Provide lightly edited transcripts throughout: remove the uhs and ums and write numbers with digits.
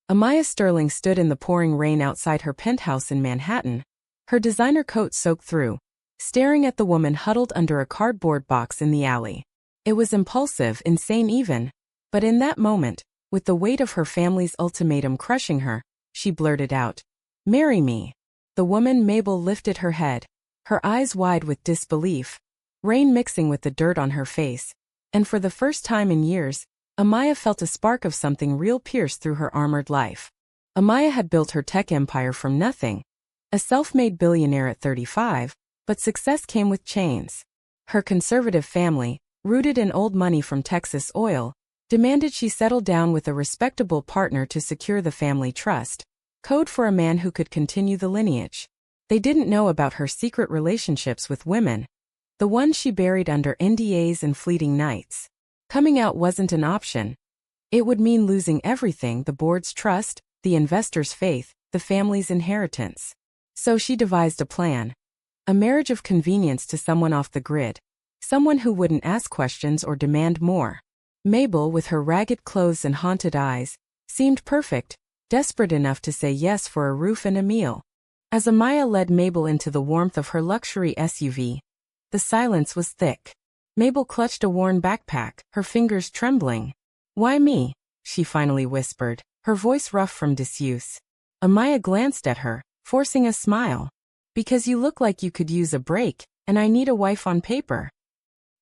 Amaya Sterling stood in the pouring rain outside her penthouse in Manhattan, her designer coat soaked through, staring at the woman huddled under a cardboard box in the alley. It was impulsive, insane even, but in that moment, with the weight of her family's ultimatum crushing her, she blurted out, "Marry me." The woman, Mabel, lifted her head, her eyes wide with disbelief, rain mixing with the dirt on her face, and for the first time in years, Amaya felt a spark of something real pierce through her armored life. Amaya had built her tech empire from nothing, a self-made billionaire at 35, but success came with chains. Her conservative family, rooted in old money from Texas oil, demanded she settle down with a respectable partner to secure the family trust, code for a man who could continue the lineage. They didn't know about her secret relationships with women, the ones she buried under NDAs and fleeting nights. Coming out wasn't an option. It would mean losing everything: the board's trust, the investors' faith, the family's inheritance. So she devised a plan. A marriage of convenience to someone off the grid. Someone who wouldn't ask questions or demand more. Mabel, with her ragged clothes and haunted eyes, seemed perfect, desperate enough to say yes for a roof and a meal. As Amaya led Mabel into the warmth of her luxury SUV, the silence was thick. Mabel clutched a worn backpack, her fingers trembling. "Why me?" she finally whispered, her voice rough from disuse. Amaya glanced at her, forcing a smile. "Because you look like you could use a break, and I need a wife on paper."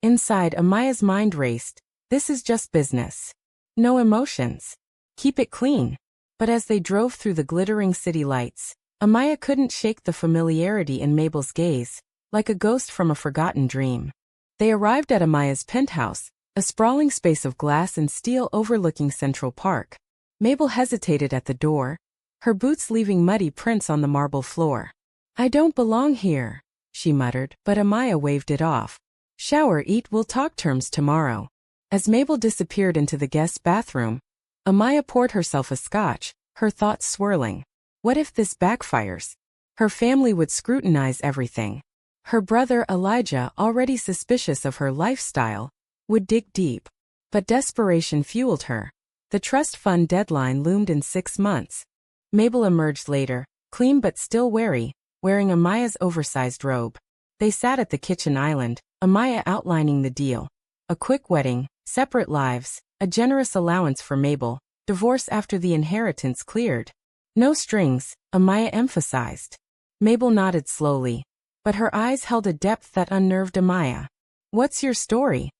Inside, Amaya's mind raced. This is just business. No emotions. Keep it clean. But as they drove through the glittering city lights, Amaya couldn't shake the familiarity in Mabel's gaze, like a ghost from a forgotten dream. They arrived at Amaya's penthouse, a sprawling space of glass and steel overlooking Central Park. Mabel hesitated at the door, her boots leaving muddy prints on the marble floor. "I don't belong here," she muttered, but Amaya waved it off. "Shower, eat, we'll talk terms tomorrow." As Mabel disappeared into the guest bathroom, Amaya poured herself a scotch, her thoughts swirling. What if this backfires? Her family would scrutinize everything. Her brother Elijah, already suspicious of her lifestyle, would dig deep. But desperation fueled her. The trust fund deadline loomed in 6 months. Mabel emerged later, clean but still wary, wearing Amaya's oversized robe. They sat at the kitchen island, Amaya outlining the deal. A quick wedding, separate lives, a generous allowance for Mabel, divorce after the inheritance cleared. No strings, Amaya emphasized. Mabel nodded slowly, but her eyes held a depth that unnerved Amaya. "What's your story?"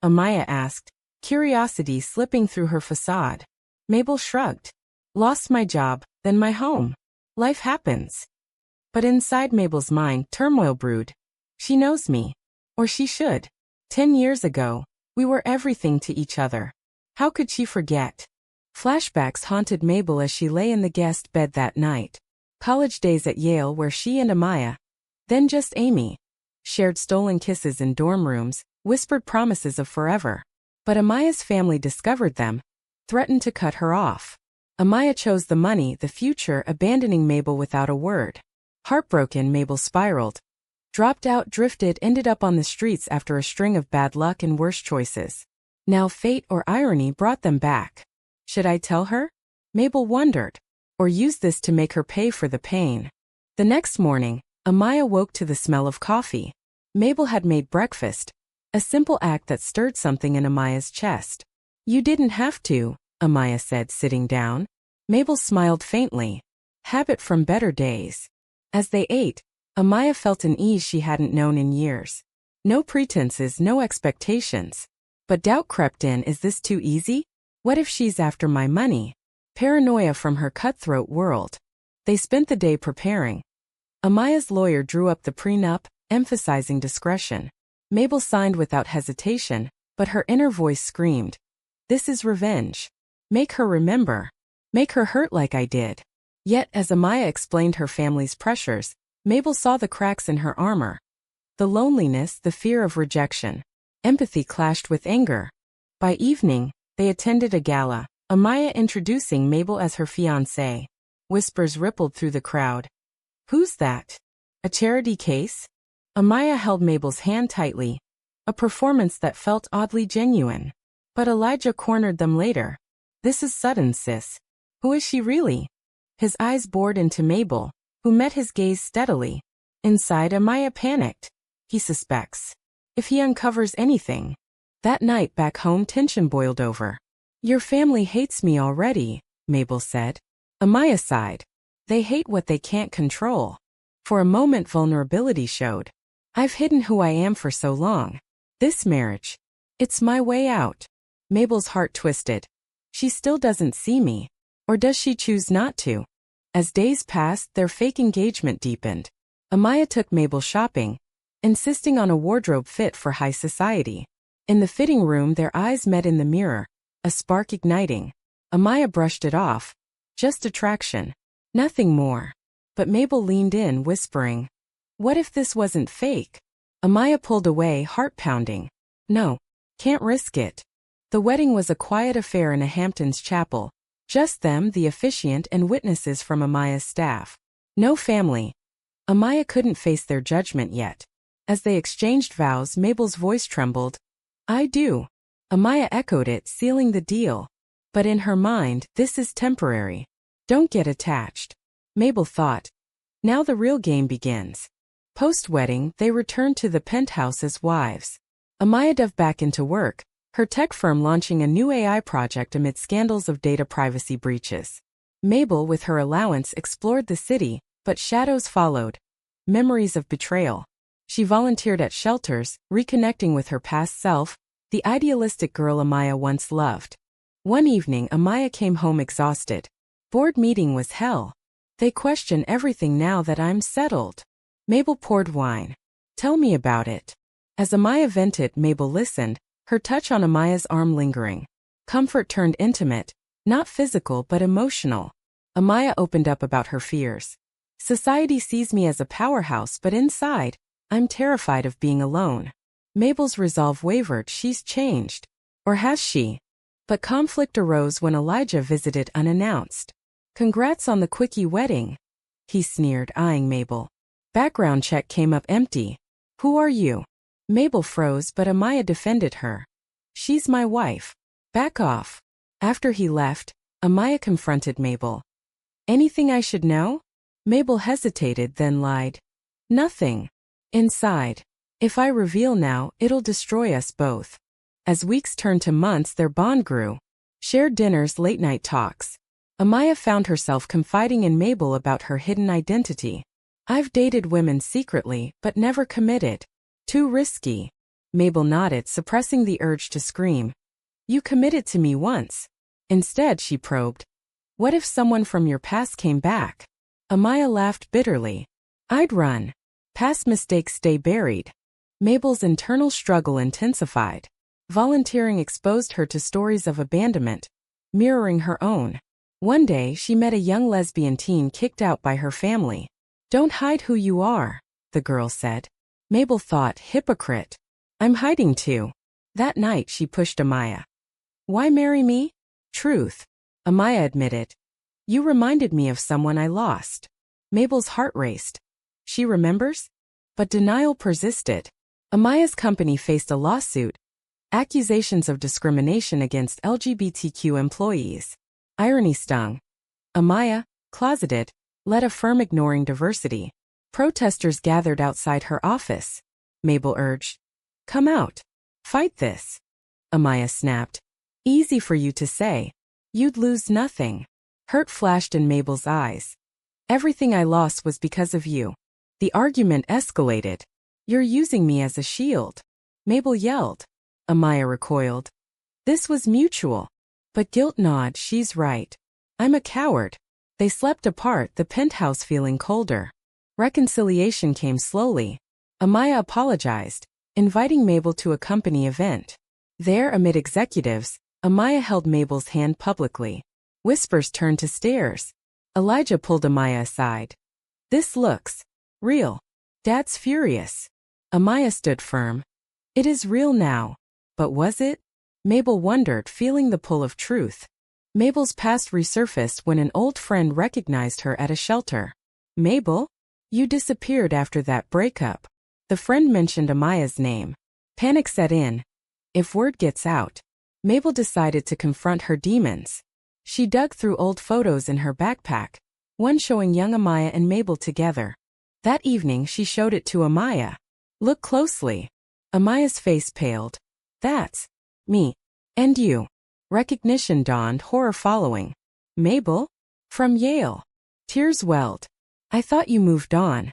Amaya asked, curiosity slipping through her facade. Mabel shrugged. "Lost my job, then my home. Life happens." But inside Mabel's mind, turmoil brewed. She knows me. Or she should. 10 years ago, we were everything to each other. How could she forget? Flashbacks haunted Mabel as she lay in the guest bed that night. College days at Yale, where she and Amaya, then just Amy, shared stolen kisses in dorm rooms, whispered promises of forever. But Amaya's family discovered them, threatened to cut her off. Amaya chose the money, the future, abandoning Mabel without a word. Heartbroken, Mabel spiraled. Dropped out, drifted, ended up on the streets after a string of bad luck and worse choices. Now fate or irony brought them back. Should I tell her? Mabel wondered. Or use this to make her pay for the pain? The next morning, Amaya woke to the smell of coffee. Mabel had made breakfast, a simple act that stirred something in Amaya's chest. "You didn't have to," Amaya said, sitting down. Mabel smiled faintly. Habit from better days. As they ate, Amaya felt an ease she hadn't known in years. No pretenses, no expectations. But doubt crept in. Is this too easy? What if she's after my money? Paranoia from her cutthroat world. They spent the day preparing. Amaya's lawyer drew up the prenup, emphasizing discretion. Mabel signed without hesitation, but her inner voice screamed, "This is revenge. Make her remember. Make her hurt like I did." Yet, as Amaya explained her family's pressures, Mabel saw the cracks in her armor. The loneliness, the fear of rejection. Empathy clashed with anger. By evening, they attended a gala, Amaya introducing Mabel as her fiancé. Whispers rippled through the crowd. "Who's that? A charity case?" Amaya held Mabel's hand tightly, a performance that felt oddly genuine. But Elijah cornered them later. "This is sudden, sis. Who is she really? His eyes bored into Mabel, who met his gaze steadily. Inside, Amaya panicked. He suspects. If he uncovers anything. That night back home, tension boiled over. Your family hates me already, Mabel said. Amaya sighed. They hate what they can't control. For a moment, vulnerability showed. I've hidden who I am for so long. This marriage. It's my way out. Mabel's heart twisted. She still doesn't see me. Or does she choose not to? As days passed, their fake engagement deepened. Amaya took Mabel shopping, insisting on a wardrobe fit for high society. In the fitting room, their eyes met in the mirror, a spark igniting. Amaya brushed it off. Just attraction. Nothing more. But Mabel leaned in, whispering, what if this wasn't fake? Amaya pulled away, heart pounding. No. Can't risk it. The wedding was a quiet affair in a Hamptons chapel. Just them, the officiant, and witnesses from Amaya's staff. No family. Amaya couldn't face their judgment yet. As they exchanged vows, Mabel's voice trembled. I do. Amaya echoed it, sealing the deal. But in her mind, this is temporary. Don't get attached. Mabel thought. Now the real game begins. Post-wedding, they returned to the penthouse as wives. Amaya dove back into work, her tech firm launching a new AI project amid scandals of data privacy breaches. Mabel, with her allowance, explored the city, but shadows followed. Memories of betrayal. She volunteered at shelters, reconnecting with her past self, the idealistic girl Amaya once loved. One evening, Amaya came home exhausted. Board meeting was hell. They question everything now that I'm settled. Mabel poured wine. Tell me about it. As Amaya vented, Mabel listened, her touch on Amaya's arm lingering. Comfort turned intimate, not physical but emotional. Amaya opened up about her fears. Society sees me as a powerhouse, but inside, I'm terrified of being alone. Mabel's resolve wavered. She's changed. Or has she? But conflict arose when Elijah visited unannounced. Congrats on the quickie wedding. He sneered, eyeing Mabel. Background check came up empty. Who are you? Mabel froze, but Amaya defended her. She's my wife. Back off. After he left, Amaya confronted Mabel. Anything I should know? Mabel hesitated, then lied. Nothing. Inside. If I reveal now, it'll destroy us both. As weeks turned to months, their bond grew. Shared dinners, late-night talks. Amaya found herself confiding in Mabel about her hidden identity. I've dated women secretly, but never committed. Too risky. Mabel nodded, suppressing the urge to scream. You committed to me once. Instead, she probed. What if someone from your past came back? Amaya laughed bitterly. I'd run. Past mistakes stay buried. Mabel's internal struggle intensified. Volunteering exposed her to stories of abandonment, mirroring her own. One day, she met a young lesbian teen kicked out by her family. Don't hide who you are, the girl said. Mabel thought, hypocrite. I'm hiding too. That night, she pushed Amaya. Why marry me? Truth. Amaya admitted. You reminded me of someone I lost. Mabel's heart raced. She remembers? But denial persisted. Amaya's company faced a lawsuit. Accusations of discrimination against LGBTQ employees. Irony stung. Amaya, closeted, led a firm ignoring diversity. Protesters gathered outside her office. Mabel urged. Come out. Fight this. Amaya snapped. Easy for you to say. You'd lose nothing. Hurt flashed in Mabel's eyes. Everything I lost was because of you. The argument escalated. You're using me as a shield. Mabel yelled. Amaya recoiled. This was mutual. But guilt gnawed. She's right. I'm a coward. They slept apart, the penthouse feeling colder. Reconciliation came slowly. Amaya apologized, inviting Mabel to a company event. There, amid executives, Amaya held Mabel's hand publicly. Whispers turned to stares. Elijah pulled Amaya aside. This looks real. Dad's furious. Amaya stood firm. It is real now. But was it? Mabel wondered, feeling the pull of truth. Mabel's past resurfaced when an old friend recognized her at a shelter. Mabel? You disappeared after that breakup. The friend mentioned Amaya's name. Panic set in. If word gets out. Mabel decided to confront her demons. She dug through old photos in her backpack, one showing young Amaya and Mabel together. That evening she showed it to Amaya. Look closely. Amaya's face paled. That's me. And you. Recognition dawned, horror following. Mabel? From Yale. Tears welled. I thought you moved on.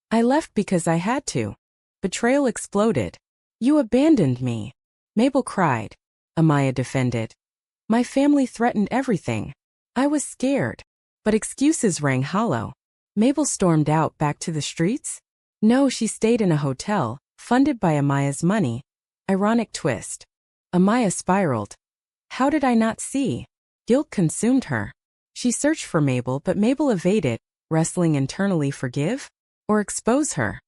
I left because I had to. Betrayal exploded. You abandoned me. Mabel cried. Amaya defended. My family threatened everything. I was scared. But excuses rang hollow. Mabel stormed out back to the streets? No, she stayed in a hotel, funded by Amaya's money. Ironic twist. Amaya spiraled. How did I not see? Guilt consumed her. She searched for Mabel, but Mabel evaded, wrestling internally. Forgive? Or expose her?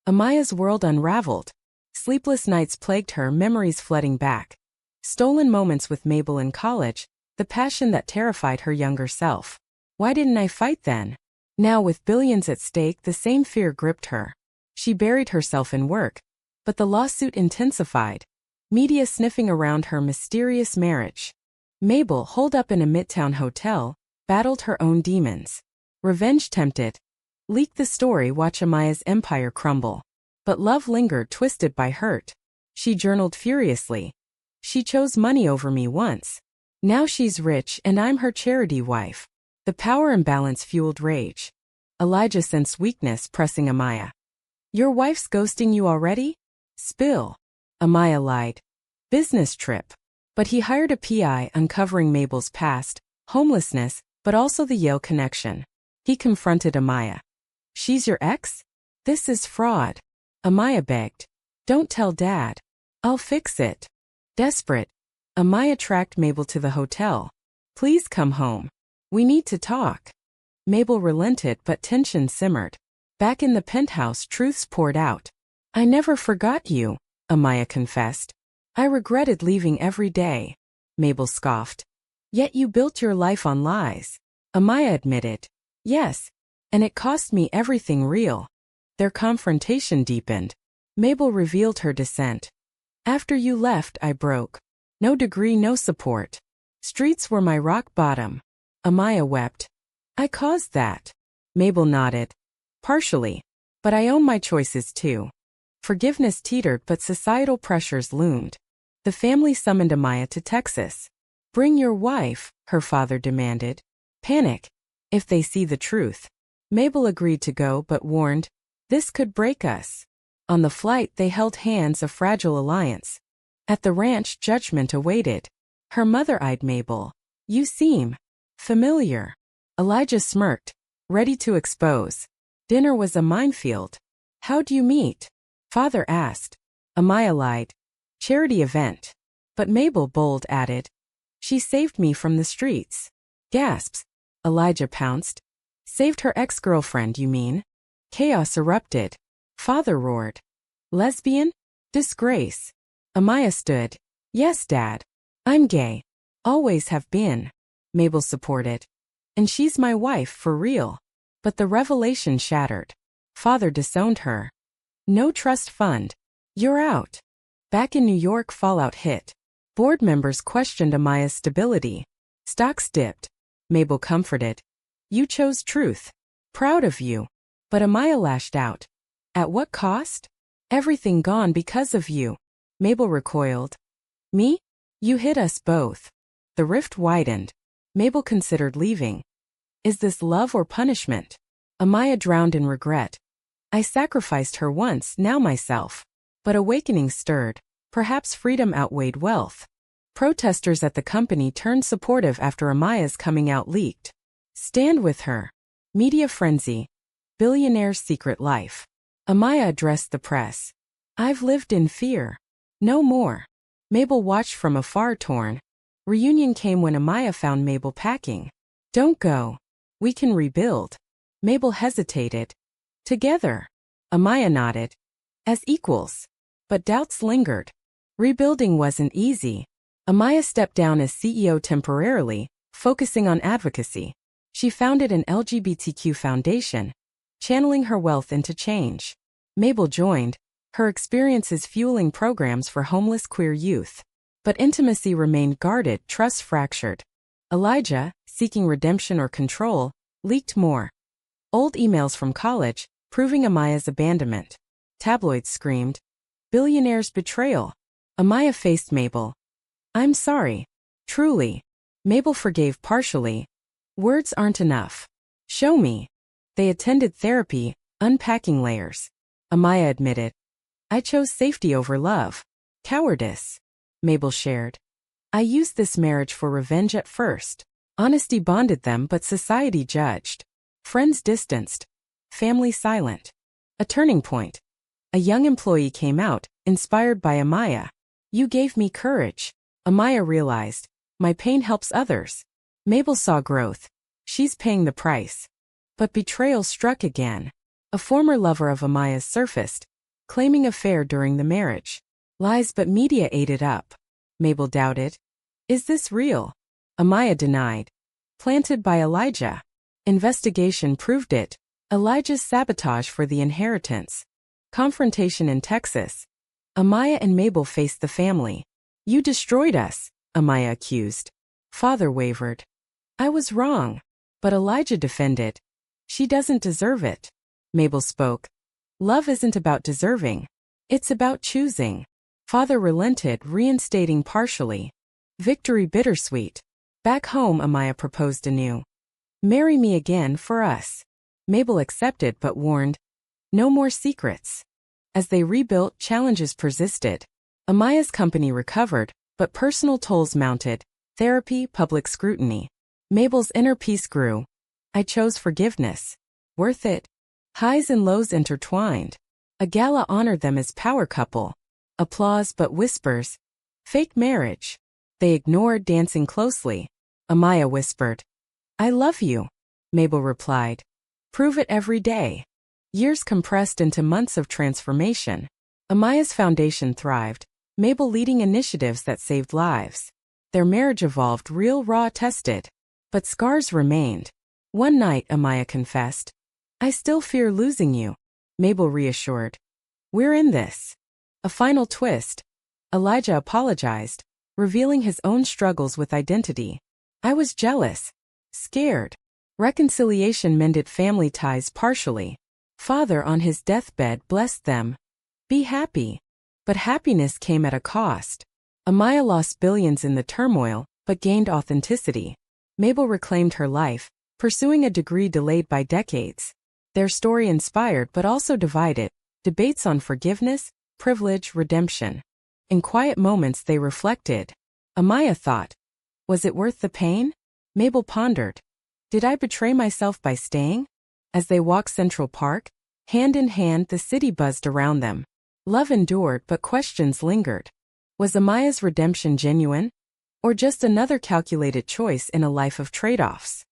Amaya's world unraveled. Sleepless nights plagued her, memories flooding back. Stolen moments with Mabel in college, the passion that terrified her younger self. Why didn't I fight then? Now, with billions at stake, the same fear gripped her. She buried herself in work, but the lawsuit intensified. Media sniffing around her mysterious marriage. Mabel, holed up in a midtown hotel, battled her own demons. Revenge tempted. Leak the story, watch Amaya's empire crumble. But love lingered, twisted by hurt. She journaled furiously. She chose money over me once. Now she's rich and I'm her charity wife. The power imbalance fueled rage. Elijah sensed weakness, pressing Amaya. Your wife's ghosting you already? Spill. Amaya lied. Business trip. But he hired a PI, uncovering Mabel's past, homelessness, but also the Yale connection. He confronted Amaya. She's your ex? This is fraud. Amaya begged. Don't tell Dad. I'll fix it. Desperate, Amaya tracked Mabel to the hotel. Please come home. We need to talk. Mabel relented, but tension simmered. Back in the penthouse, truths poured out. I never forgot you, Amaya confessed. I regretted leaving every day. Mabel scoffed. Yet you built your life on lies. Amaya admitted. Yes, and it cost me everything real. Their confrontation deepened. Mabel revealed her dissent. After you left, I broke. No degree, no support. Streets were my rock bottom. Amaya wept. I caused that. Mabel nodded. Partially. But I own my choices too. Forgiveness teetered, but societal pressures loomed. The family summoned Amaya to Texas. Bring your wife, her father demanded. Panic. If they see the truth. Mabel agreed to go, but warned, this could break us. On the flight, they held hands, a fragile alliance. At the ranch, judgment awaited. Her mother eyed Mabel. You seem familiar. Elijah smirked, ready to expose. Dinner was a minefield. How'd you meet? Father asked. Amaya lied. Charity event. But Mabel, bold, added. She saved me from the streets. Gasps. Elijah pounced. Saved her ex-girlfriend, you mean? Chaos erupted. Father roared. Lesbian? Disgrace. Amaya stood. Yes, Dad. I'm gay. Always have been. Mabel supported. And she's my wife for real. But the revelation shattered. Father disowned her. No trust fund. You're out. Back in New York, fallout hit. Board members questioned Amaya's stability. Stocks dipped. Mabel comforted. You chose truth. Proud of you. But Amaya lashed out. At what cost? Everything gone because of you. Mabel recoiled. Me? You hit us both. The rift widened. Mabel considered leaving. Is this love or punishment? Amaya drowned in regret. I sacrificed her once, now myself. But awakening stirred. Perhaps freedom outweighed wealth. Protesters at the company turned supportive after Amaya's coming out leaked. Stand with her. Media frenzy. Billionaire's secret life. Amaya addressed the press. I've lived in fear. No more. Mabel watched from afar, torn. Reunion came when Amaya found Mabel packing. Don't go. We can rebuild. Mabel hesitated. Together. Amaya nodded. As equals. But doubts lingered. Rebuilding wasn't easy. Amaya stepped down as CEO temporarily, focusing on advocacy. She founded an LGBTQ foundation, channeling her wealth into change. Mabel joined, her experiences fueling programs for homeless queer youth. But intimacy remained guarded, trust fractured. Elijah, seeking redemption or control, leaked more. Old emails from college, proving Amaya's abandonment. Tabloids screamed, "Billionaire's betrayal." Amaya faced Mabel. "I'm sorry. Truly." Mabel forgave partially. "Words aren't enough. Show me." They attended therapy, unpacking layers. Amaya admitted, "I chose safety over love. Cowardice." Mabel shared, "I used this marriage for revenge at first. Honesty bonded them, but society judged. Friends distanced. Family silent. A turning point. A young employee came out, inspired by Amaya. You gave me courage." Amaya realized, "My pain helps others." Mabel saw growth. She's paying the price. But betrayal struck again. A former lover of Amaya's surfaced, claiming affair during the marriage. Lies, but media ate it up. Mabel doubted. Is this real? Amaya denied. Planted by Elijah. Investigation proved it. Elijah's sabotage for the inheritance. Confrontation in Texas. Amaya and Mabel faced the family. You destroyed us, Amaya accused. Father wavered. I was wrong. But Elijah defended. She doesn't deserve it. Mabel spoke. Love isn't about deserving. It's about choosing. Father relented, reinstating partially. Victory bittersweet. Back home, Amaya proposed anew. Marry me again for us. Mabel accepted but warned. No more secrets. As they rebuilt, challenges persisted. Amaya's company recovered, but personal tolls mounted. Therapy, public scrutiny. Mabel's inner peace grew. I chose forgiveness. Worth it. Highs and lows intertwined. A gala honored them as power couple. Applause but whispers. Fake marriage. They ignored, dancing closely. Amaya whispered. I love you. Mabel replied. Prove it every day. Years compressed into months of transformation. Amaya's foundation thrived. Mabel leading initiatives that saved lives. Their marriage evolved, real, raw, tested. But scars remained. One night, Amaya confessed. I still fear losing you. Mabel reassured. We're in this. A final twist. Elijah apologized, revealing his own struggles with identity. I was jealous. Scared. Reconciliation mended family ties partially. Father on his deathbed blessed them. Be happy. But happiness came at a cost. Amaya lost billions in the turmoil, but gained authenticity. Mabel reclaimed her life, pursuing a degree delayed by decades. Their story inspired but also divided. Debates on forgiveness, privilege, redemption. In quiet moments they reflected. Amaya thought, was it worth the pain? Mabel pondered. Did I betray myself by staying? As they walked Central Park, hand in hand, the city buzzed around them. Love endured, but questions lingered. Was Amaya's redemption genuine? Or just another calculated choice in a life of trade-offs?